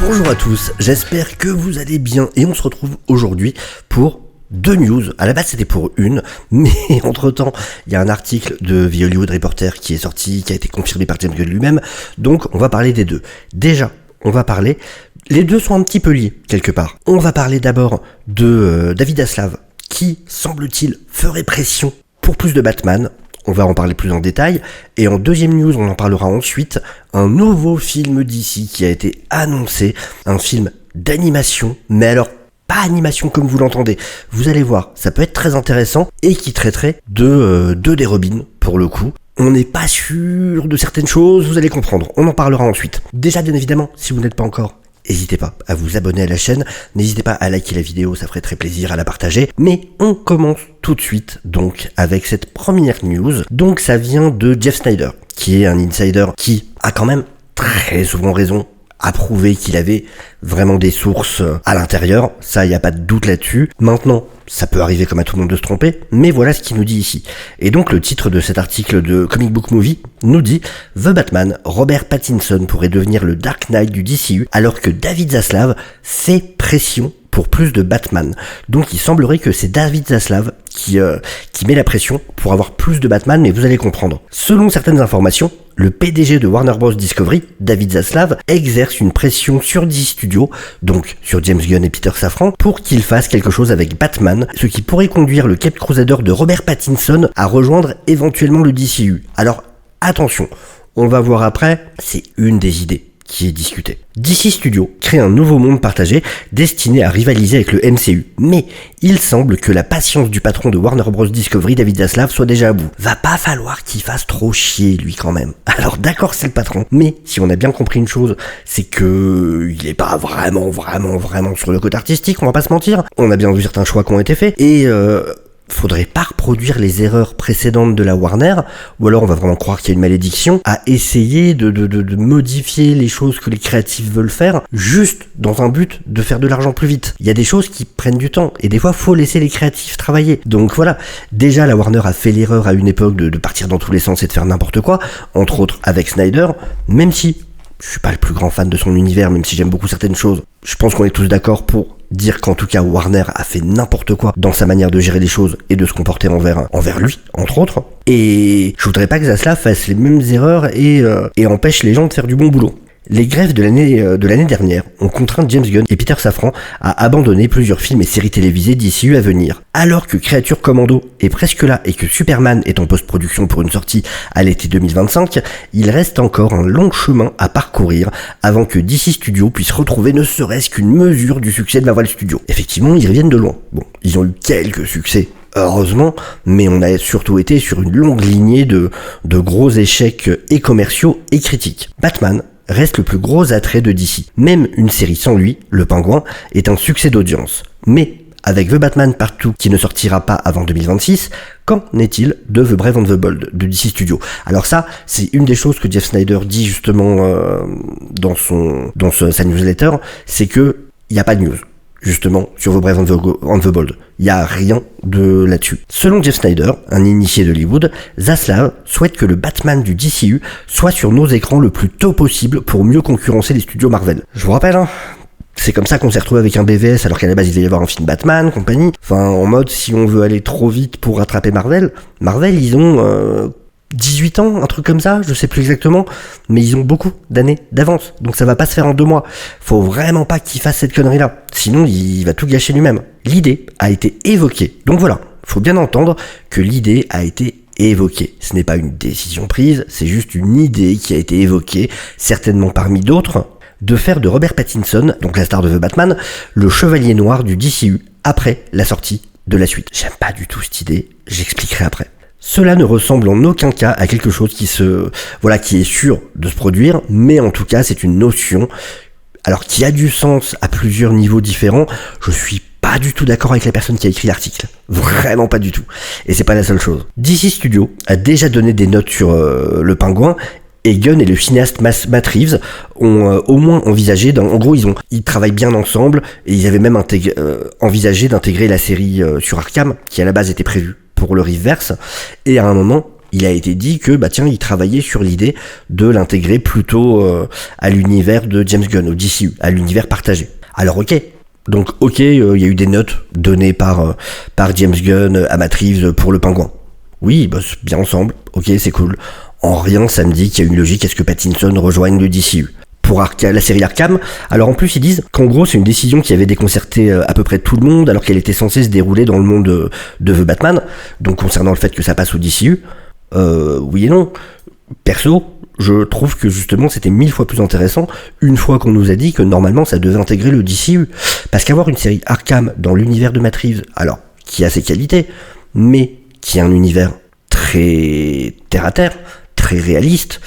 Bonjour à tous, j'espère que vous allez bien et on se retrouve aujourd'hui pour 2 news. À la base c'était pour une, mais entre temps il y a un article de The Hollywood Reporter qui est sorti, qui a été confirmé par James Gunn lui-même, donc on va parler des deux. Déjà, on va parler, les deux sont un petit peu liés quelque part. On va parler d'abord de David Zaslav qui, semble-t-il, ferait pression pour plus de Batman. On va en parler plus en détail. Et en deuxième news, on en parlera ensuite, un nouveau film d'ici qui a été annoncé, un film d'animation, mais alors pas animation comme vous l'entendez. Vous allez voir, ça peut être très intéressant et qui traiterait de des Robins pour le coup. On n'est pas sûr de certaines choses, vous allez comprendre. On en parlera ensuite. Déjà, bien évidemment, si vous n'êtes pas encore, n'hésitez pas à vous abonner à la chaîne, n'hésitez pas à liker la vidéo, ça ferait très plaisir, à la partager. Mais on commence tout de suite donc avec cette première news. Donc ça vient de Jeff Snyder, qui est un insider qui a quand même très souvent raison, a prouvé qu'il avait vraiment des sources à l'intérieur, ça y a pas de doute là-dessus. Maintenant, ça peut arriver comme à tout le monde de se tromper, mais voilà ce qu'il nous dit ici. Et donc le titre de cet article de Comic Book Movie nous dit « The Batman, Robert Pattinson pourrait devenir le Dark Knight du DCU alors que David Zaslav fait pression pour plus de Batman ». Donc il semblerait que c'est David Zaslav qui met la pression pour avoir plus de Batman, mais vous allez comprendre. Selon certaines informations, le PDG de Warner Bros. Discovery, David Zaslav, exerce une pression sur DC Studios, donc sur James Gunn et Peter Safran, pour qu'ils fassent quelque chose avec Batman, ce qui pourrait conduire le Cape Crusader de Robert Pattinson à rejoindre éventuellement le DCU. Alors, attention, on va voir après, c'est une des idées qui est discutée. DC Studios crée un nouveau monde partagé destiné à rivaliser avec le MCU. Mais il semble que la patience du patron de Warner Bros. Discovery, David Zaslav, soit déjà à bout. Va pas falloir qu'il fasse trop chier lui quand même. Alors d'accord, c'est le patron, mais si on a bien compris une chose, c'est que il est pas vraiment sur le côté artistique, on va pas se mentir. On a bien vu certains choix qui ont été faits et faudrait pas reproduire les erreurs précédentes de la Warner, ou alors on va vraiment croire qu'il y a une malédiction, à essayer de modifier les choses que les créatifs veulent faire, juste dans un but de faire de l'argent plus vite. Il y a des choses qui prennent du temps, et des fois faut laisser les créatifs travailler. Donc voilà, déjà la Warner a fait l'erreur à une époque de partir dans tous les sens et de faire n'importe quoi, entre autres avec Snyder, même si je suis pas le plus grand fan de son univers, même si j'aime beaucoup certaines choses. Je pense qu'on est tous d'accord pour dire qu'en tout cas Warner a fait n'importe quoi dans sa manière de gérer les choses et de se comporter envers lui, entre autres. Et je voudrais pas que Zaslav fasse les mêmes erreurs et empêche les gens de faire du bon boulot. Les grèves de l'année dernière ont contraint James Gunn et Peter Safran à abandonner plusieurs films et séries télévisées DCU à venir. Alors que Creature Commando est presque là et que Superman est en post-production pour une sortie à l'été 2025, il reste encore un long chemin à parcourir avant que DC Studios puisse retrouver ne serait-ce qu'une mesure du succès de Marvel Studios. Effectivement, ils reviennent de loin. Bon, ils ont eu quelques succès, heureusement, mais on a surtout été sur une longue lignée de gros échecs et commerciaux et critiques. Batman reste le plus gros attrait de DC. Même une série sans lui, Le Pingouin, est un succès d'audience. Mais avec The Batman Part 2 qui ne sortira pas avant 2026, qu'en est-il de The Brave and the Bold de DC Studios? Alors ça, c'est une des choses que Jeff Snyder dit justement dans sa newsletter, c'est que il n'y a pas de news. Justement, sur The Brave and the Bold. Il n'y a rien de là-dessus. Selon Jeff Snyder, un initié d'Hollywood, Zaslav souhaite que le Batman du DCU soit sur nos écrans le plus tôt possible pour mieux concurrencer les studios Marvel. Je vous rappelle, c'est comme ça qu'on s'est retrouvé avec un BVS alors qu'à la base il devait y avoir un film Batman, compagnie. Enfin, en mode, si on veut aller trop vite pour rattraper Marvel, ils ont 18 ans, un truc comme ça, je sais plus exactement, mais ils ont beaucoup d'années d'avance, donc ça va pas se faire en 2 mois. Faut vraiment pas qu'il fasse cette connerie-là, sinon il va tout gâcher lui-même. L'idée a été évoquée, donc voilà, faut bien entendre que l'idée a été évoquée. Ce n'est pas une décision prise, c'est juste une idée qui a été évoquée, certainement parmi d'autres, de faire de Robert Pattinson, donc la star de The Batman, le chevalier noir du DCU après la sortie de la suite. J'aime pas du tout cette idée, j'expliquerai après. Cela ne ressemble en aucun cas à quelque chose qui est sûr de se produire, mais en tout cas c'est une notion, alors qui a du sens à plusieurs niveaux différents. Je suis pas du tout d'accord avec la personne qui a écrit l'article, vraiment pas du tout, et c'est pas la seule chose. DC Studios a déjà donné des notes sur Le Pingouin, et Gunn et le cinéaste Matt Reeves ont au moins envisagé, en gros ils travaillent bien ensemble, et ils avaient même envisagé d'intégrer la série sur Arkham, qui à la base était prévue pour le Reeveverse, et à un moment, il a été dit que il travaillait sur l'idée de l'intégrer plutôt à l'univers de James Gunn, au DCU, à l'univers partagé. Alors ok, il y a eu des notes données par James Gunn à Matt Reeves pour le Pingouin. Oui, ils bossent bien ensemble, ok, c'est cool. En rien, ça me dit qu'il y a une logique à ce que Pattinson rejoigne le DCU. Pour la série Arkham, alors en plus ils disent qu'en gros c'est une décision qui avait déconcerté à peu près tout le monde alors qu'elle était censée se dérouler dans le monde de The Batman, donc concernant le fait que ça passe au DCU, oui et non. Perso, je trouve que justement c'était 1000 fois plus intéressant une fois qu'on nous a dit que normalement ça devait intégrer le DCU. Parce qu'avoir une série Arkham dans l'univers de Matt Reeves, alors qui a ses qualités, mais qui a un univers très terre à terre, très réaliste,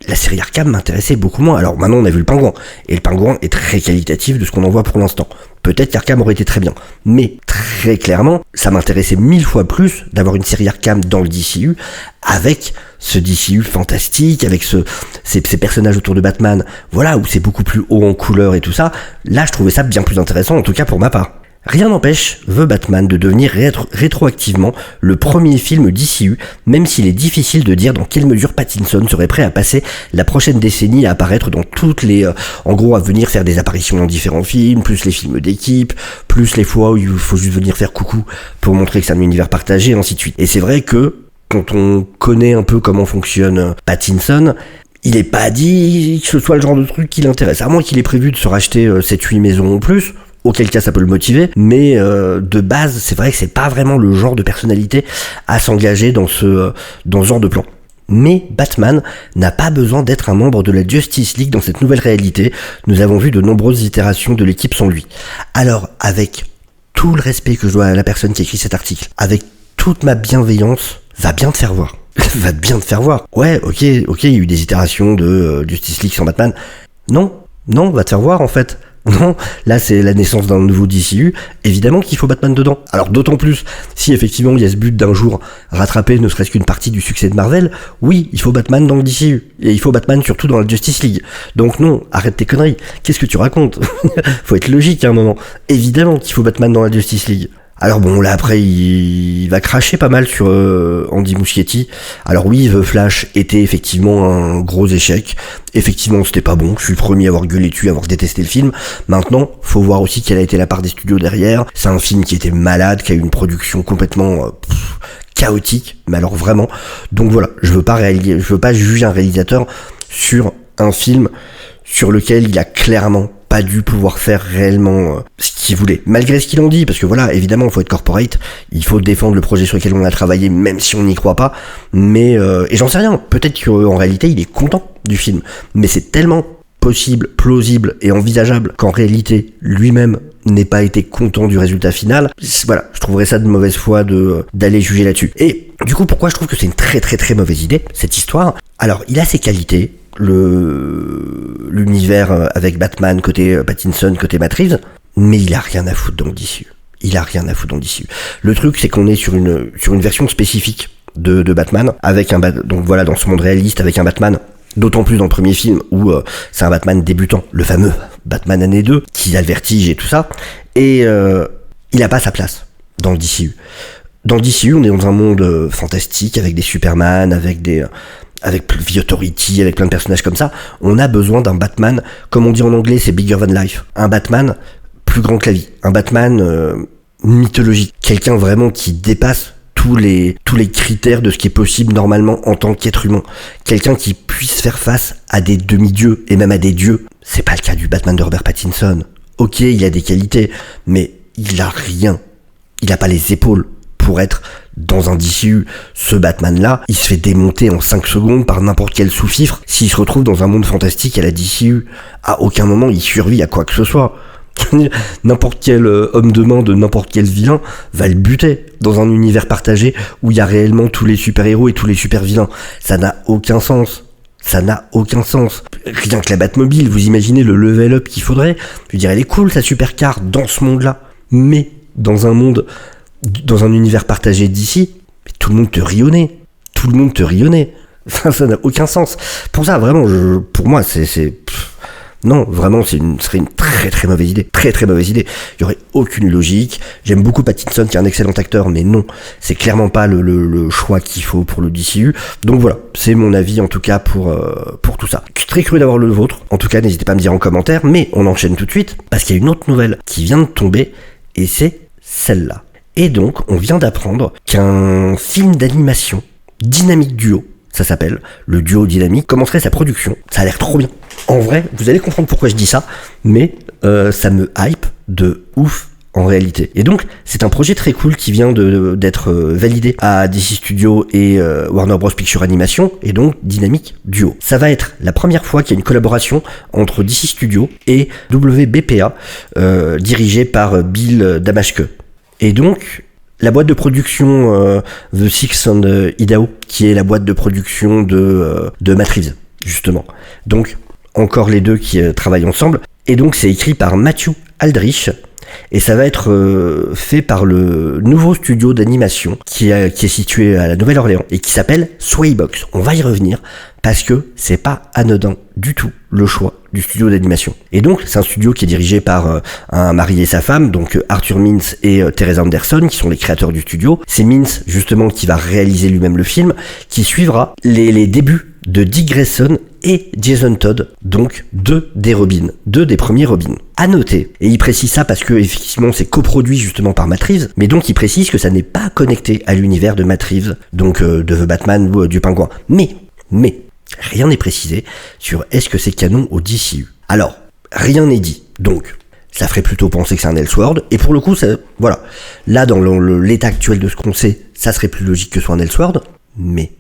la série Arkham m'intéressait beaucoup moins. Alors maintenant on a vu le Pingouin, et le Pingouin est très qualitatif de ce qu'on en voit pour l'instant. Peut-être qu'Arkham aurait été très bien, mais très clairement, ça m'intéressait 1000 fois plus d'avoir une série Arkham dans le DCU, avec ce DCU fantastique, avec ces personnages autour de Batman, voilà, où c'est beaucoup plus haut en couleur et tout ça. Là je trouvais ça bien plus intéressant, en tout cas pour ma part. Rien n'empêche The Batman de devenir rétroactivement le premier film DCU, même s'il est difficile de dire dans quelle mesure Pattinson serait prêt à passer la prochaine décennie à apparaître dans toutes les... en gros, à venir faire des apparitions dans différents films, plus les films d'équipe, plus les fois où il faut juste venir faire coucou pour montrer que c'est un univers partagé, et ainsi de suite. Et c'est vrai que, quand on connaît un peu comment fonctionne Pattinson, il est pas dit que ce soit le genre de truc qui l'intéresse, à moins qu'il ait prévu de se racheter 7-8 maisons en plus, auquel cas ça peut le motiver, mais de base c'est vrai que c'est pas vraiment le genre de personnalité à s'engager dans ce genre de plan. Mais Batman n'a pas besoin d'être un membre de la Justice League dans cette nouvelle réalité, nous avons vu de nombreuses itérations de l'équipe sans lui. Alors avec tout le respect que je dois à la personne qui écrit cet article, avec toute ma bienveillance, va bien te faire voir. Va bien te faire voir. Ouais, ok, il y a eu des itérations de Justice League sans Batman. Non, va te faire voir en fait. Non, là c'est la naissance d'un nouveau DCU, évidemment qu'il faut Batman dedans. Alors d'autant plus, si effectivement il y a ce but d'un jour rattraper ne serait-ce qu'une partie du succès de Marvel, oui, il faut Batman dans le DCU, et il faut Batman surtout dans la Justice League. Donc non, arrête tes conneries, qu'est-ce que tu racontes? Faut être logique à un moment, évidemment qu'il faut Batman dans la Justice League. Alors bon, là après il va cracher pas mal sur Andy Muschietti. Alors oui, The Flash était effectivement un gros échec. Effectivement, c'était pas bon. Je suis le premier à avoir gueulé dessus, à avoir détesté le film. Maintenant, faut voir aussi quelle a été la part des studios derrière. C'est un film qui était malade, qui a eu une production complètement chaotique, mais alors vraiment. Donc voilà, je veux pas juger un réalisateur sur un film sur lequel il a clairement pas dû pouvoir faire réellement ce qu'il voulait, malgré ce qu'ils ont dit, parce que voilà, évidemment, il faut être corporate, il faut défendre le projet sur lequel on a travaillé, même si on n'y croit pas, mais, et j'en sais rien, peut-être qu'en réalité, il est content du film, mais c'est tellement possible, plausible et envisageable qu'en réalité, lui-même n'ait pas été content du résultat final. Voilà, je trouverais ça de mauvaise foi d'aller juger là-dessus. Et du coup, pourquoi je trouve que c'est une très très très mauvaise idée, cette histoire? Alors, il a ses qualités, l'univers avec Batman côté Pattinson, côté Matt Reeves, mais il a rien à foutre dans le DCU. Le truc, c'est qu'on est sur une version spécifique de Batman, avec donc voilà, dans ce monde réaliste, avec un Batman, d'autant plus dans le premier film où c'est un Batman débutant, le fameux Batman année 2, qui a le vertige et tout ça, et il a pas sa place dans le DCU. Dans le DCU, on est dans un monde fantastique, avec des Superman, avec The Authority, avec plein de personnages comme ça. On a besoin d'un Batman, comme on dit en anglais, c'est bigger than life. Un Batman plus grand que la vie. Un Batman mythologique. Quelqu'un vraiment qui dépasse tous les critères de ce qui est possible normalement en tant qu'être humain. Quelqu'un qui puisse faire face à des demi-dieux, et même à des dieux. C'est pas le cas du Batman de Robert Pattinson. Ok, il a des qualités, mais il a rien. Il a pas les épaules pour être dans un DCU. Ce Batman-là, il se fait démonter en 5 secondes par n'importe quel sous-fifre. S'il se retrouve dans un monde fantastique à la DCU, à aucun moment il survit à quoi que ce soit. N'importe quel homme de main de n'importe quel vilain va le buter dans un univers partagé où il y a réellement tous les super-héros et tous les super-vilains. Ça n'a aucun sens. Rien que la Batmobile, vous imaginez le level up qu'il faudrait. Je dirais, elle est cool sa supercar dans ce monde-là. Mais dans un monde, dans un univers partagé d'ici, tout le monde te rionnait. Enfin, ça n'a aucun sens. Pour ça, vraiment, pour moi, Non, vraiment, ce serait une très très mauvaise idée. Très très mauvaise idée. Il y aurait aucune logique. J'aime beaucoup Pattinson, qui est un excellent acteur, mais non, c'est clairement pas le choix qu'il faut pour le DCU. Donc voilà, c'est mon avis en tout cas pour tout ça. Je suis très curieux d'avoir le vôtre. En tout cas, n'hésitez pas à me dire en commentaire, mais on enchaîne tout de suite, parce qu'il y a une autre nouvelle qui vient de tomber, et c'est celle-là. Et donc, on vient d'apprendre qu'un film d'animation, Dynamic Duo, ça s'appelle, le duo dynamique, commencerait sa production. Ça a l'air trop bien. En vrai, vous allez comprendre pourquoi je dis ça, mais ça me hype de ouf en réalité. Et donc, c'est un projet très cool qui vient d'être validé à DC Studios et Warner Bros Pictures Animation, et donc Dynamic Duo. Ça va être la première fois qu'il y a une collaboration entre DC Studios et WBPA, dirigée par Bill Damashke. Et donc, la boîte de production The Six and Idaho, qui est la boîte de production de Matt Reeves, justement. Donc, encore les deux qui travaillent ensemble. Et donc, c'est écrit par Matthew Aldrich, et ça va être fait par le nouveau studio d'animation qui est situé à la Nouvelle-Orléans et qui s'appelle Swaybox. On va y revenir parce que c'est pas anodin du tout le choix du studio d'animation. Et donc c'est un studio qui est dirigé par un mari et sa femme, donc Arthur Mintz et Teresa Anderson, qui sont les créateurs du studio. C'est Mintz justement qui va réaliser lui-même le film, qui suivra les débuts de Dick Grayson et Jason Todd, donc deux des premiers Robins. À noter, et il précise ça parce que effectivement c'est coproduit justement par Matt Reeves, mais donc il précise que ça n'est pas connecté à l'univers de Matt Reeves, donc de The Batman ou du Pingouin. Mais rien n'est précisé sur est-ce que c'est canon au DCU. Alors, rien n'est dit, donc ça ferait plutôt penser que c'est un Elseworld, et pour le coup, ça, voilà, là dans l'état actuel de ce qu'on sait, ça serait plus logique que ce soit un Elseworld, mais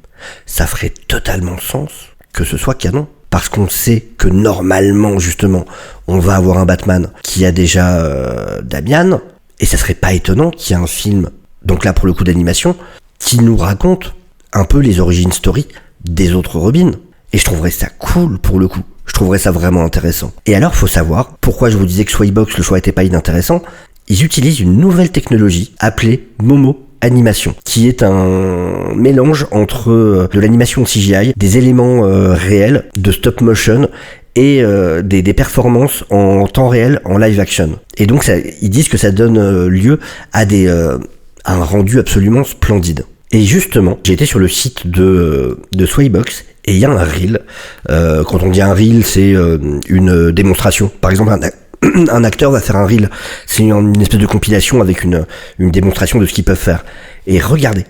ça ferait totalement sens que ce soit canon. Parce qu'on sait que normalement, justement, on va avoir un Batman qui a déjà Damian, et ça serait pas étonnant qu'il y ait un film, donc là pour le coup d'animation, qui nous raconte un peu les origines story des autres Robins. Et je trouverais ça cool pour le coup. Je trouverais ça vraiment intéressant. Et alors, faut savoir, pourquoi je vous disais que Swaybox, le choix était pas inintéressant, ils utilisent une nouvelle technologie appelée Momo Animation, qui est un mélange entre de l'animation CGI, des éléments réels, de stop motion et des performances en temps réel, en live action. Et donc ça, ils disent que ça donne lieu à un rendu absolument splendide. Et justement, j'ai été sur le site de Swaybox, et il y a un reel. Quand on dit un reel, c'est une démonstration. Par exemple, un acteur va faire un reel, c'est une espèce de compilation avec une démonstration de ce qu'ils peuvent faire. Et regardez,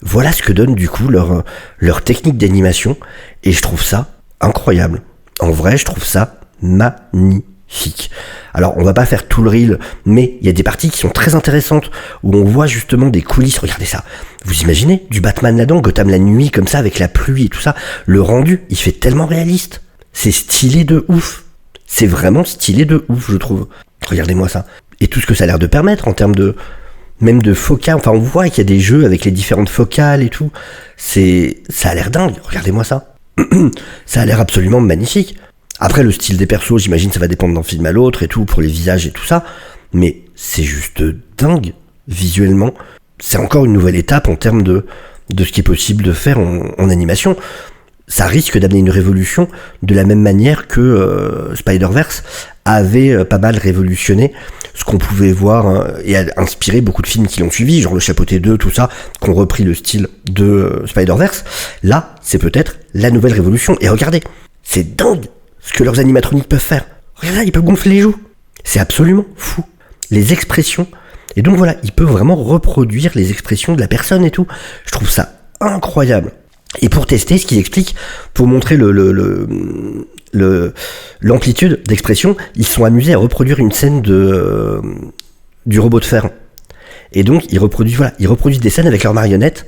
voilà ce que donne du coup leur technique d'animation, et je trouve ça incroyable. En vrai, je trouve ça magnifique. Alors, on va pas faire tout le reel, mais il y a des parties qui sont très intéressantes, où on voit justement des coulisses. Regardez ça. Vous imaginez du Batman là-dedans, Gotham la nuit, comme ça, avec la pluie et tout ça. Le rendu, il fait tellement réaliste. C'est stylé de ouf. C'est vraiment stylé de ouf, je trouve. Regardez-moi ça. Et tout ce que ça a l'air de permettre en termes même de focales. Enfin, on voit qu'il y a des jeux avec les différentes focales et tout. Ça a l'air dingue. Regardez-moi ça. Ça a l'air absolument magnifique. Après, le style des persos, j'imagine, ça va dépendre d'un film à l'autre et tout, pour les visages et tout ça. Mais c'est juste dingue, visuellement. C'est encore une nouvelle étape en termes de ce qui est possible de faire en animation. Ça risque d'amener une révolution de la même manière que Spider-Verse avait pas mal révolutionné ce qu'on pouvait voir et a inspiré beaucoup de films qui l'ont suivi, genre Le Chapeauté 2, tout ça, qui ont repris le style de Spider-Verse. Là, c'est peut-être la nouvelle révolution. Et regardez, c'est dingue ce que leurs animatroniques peuvent faire. Regardez, ils peuvent gonfler les joues. C'est absolument fou. Les expressions. Et donc voilà, ils peuvent vraiment reproduire les expressions de la personne et tout. Je trouve ça incroyable. Et pour tester, ce qu'ils expliquent, pour montrer l'amplitude d'expression, ils se sont amusés à reproduire une scène du robot de fer. Et donc, ils reproduisent des scènes avec leurs marionnettes,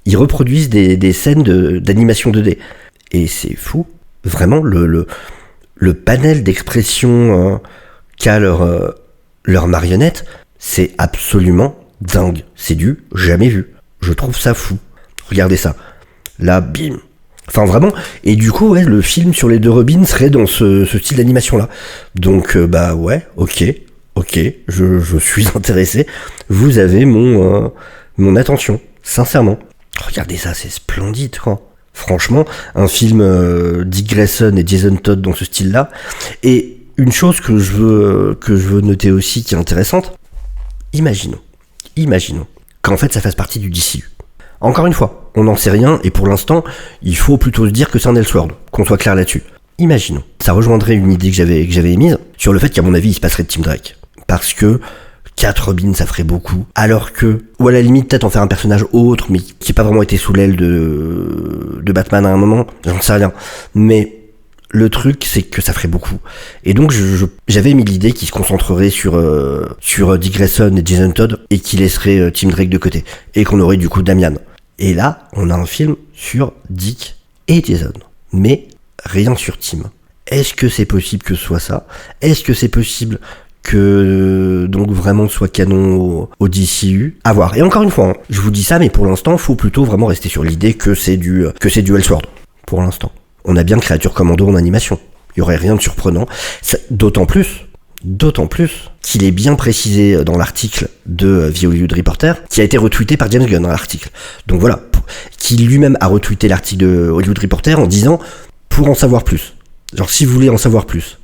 ils reproduisent des scènes d'animation 2D. Et c'est fou. Vraiment, le panel d'expression qu'a leur marionnette, c'est absolument dingue. C'est du jamais vu. Je trouve ça fou. Regardez ça. Là, bim. Enfin, vraiment. Et du coup, ouais, le film sur les deux Robins serait dans ce style d'animation-là. Donc, bah ouais, ok, je suis intéressé. Vous avez mon attention, sincèrement. Regardez ça, c'est splendide, quoi. Franchement, un film Dick Grayson et Jason Todd dans ce style-là. Et une chose que je veux noter aussi qui est intéressante, imaginons qu'en fait ça fasse partie du DCU. Encore une fois, on n'en sait rien, et pour l'instant, il faut plutôt se dire que c'est un Elseworld, qu'on soit clair là-dessus. Imaginons. Ça rejoindrait une idée que j'avais émise sur le fait qu'à mon avis, il se passerait de Tim Drake. Parce que 4 Robins, ça ferait beaucoup. Alors que, ou à la limite, peut-être en faire un personnage autre, mais qui n'a pas vraiment été sous l'aile de Batman à un moment, j'en sais rien. Mais le truc, c'est que ça ferait beaucoup. Et donc, j'avais émis l'idée qu'il se concentrerait sur Dick Grayson et Jason Todd, et qu'il laisserait Tim Drake de côté. Et qu'on aurait du coup Damian. Et là, on a un film sur Dick et Jason. Mais rien sur Tim. Est-ce que c'est possible que ce soit ça? Est-ce que c'est possible que donc vraiment soit canon au DCU? À voir. Et encore une fois, hein, je vous dis ça, mais pour l'instant, faut plutôt vraiment rester sur l'idée que c'est du Elseworld. Pour l'instant. On a bien Créature Commando en animation. Il y aurait rien de surprenant. D'autant plus qu'il est bien précisé dans l'article de The Hollywood Reporter, qui a été retweeté par James Gunn dans l'article. Donc voilà, qui lui-même a retweeté l'article de Hollywood Reporter en disant « pour en savoir plus ». Genre si vous voulez en savoir plus.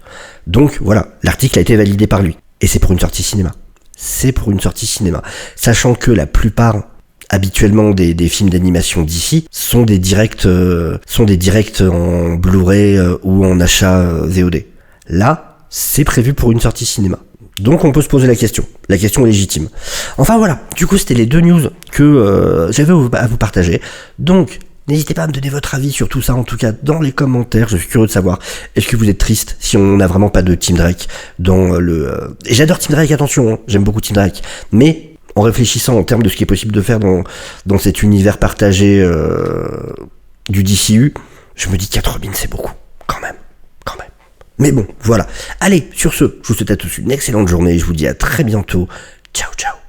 Donc voilà, l'article a été validé par lui. Et c'est pour une sortie cinéma. Sachant que la plupart, habituellement, des films d'animation d'ici sont des directs en Blu-ray ou en achat VOD. Là, c'est prévu pour une sortie cinéma. Donc on peut se poser la question est légitime. Enfin voilà, du coup c'était les 2 news que j'avais à vous partager. Donc n'hésitez pas à me donner votre avis sur tout ça, en tout cas dans les commentaires. Je suis curieux de savoir, est-ce que vous êtes triste si on n'a vraiment pas de Tim Drake dans le... Et j'adore Tim Drake, attention, hein, j'aime beaucoup Tim Drake, mais en réfléchissant en termes de ce qui est possible de faire dans cet univers partagé du DCU, je me dis 4 Robins c'est beaucoup, quand même. Mais bon, voilà. Allez, sur ce, je vous souhaite à tous une excellente journée et je vous dis à très bientôt. Ciao, ciao.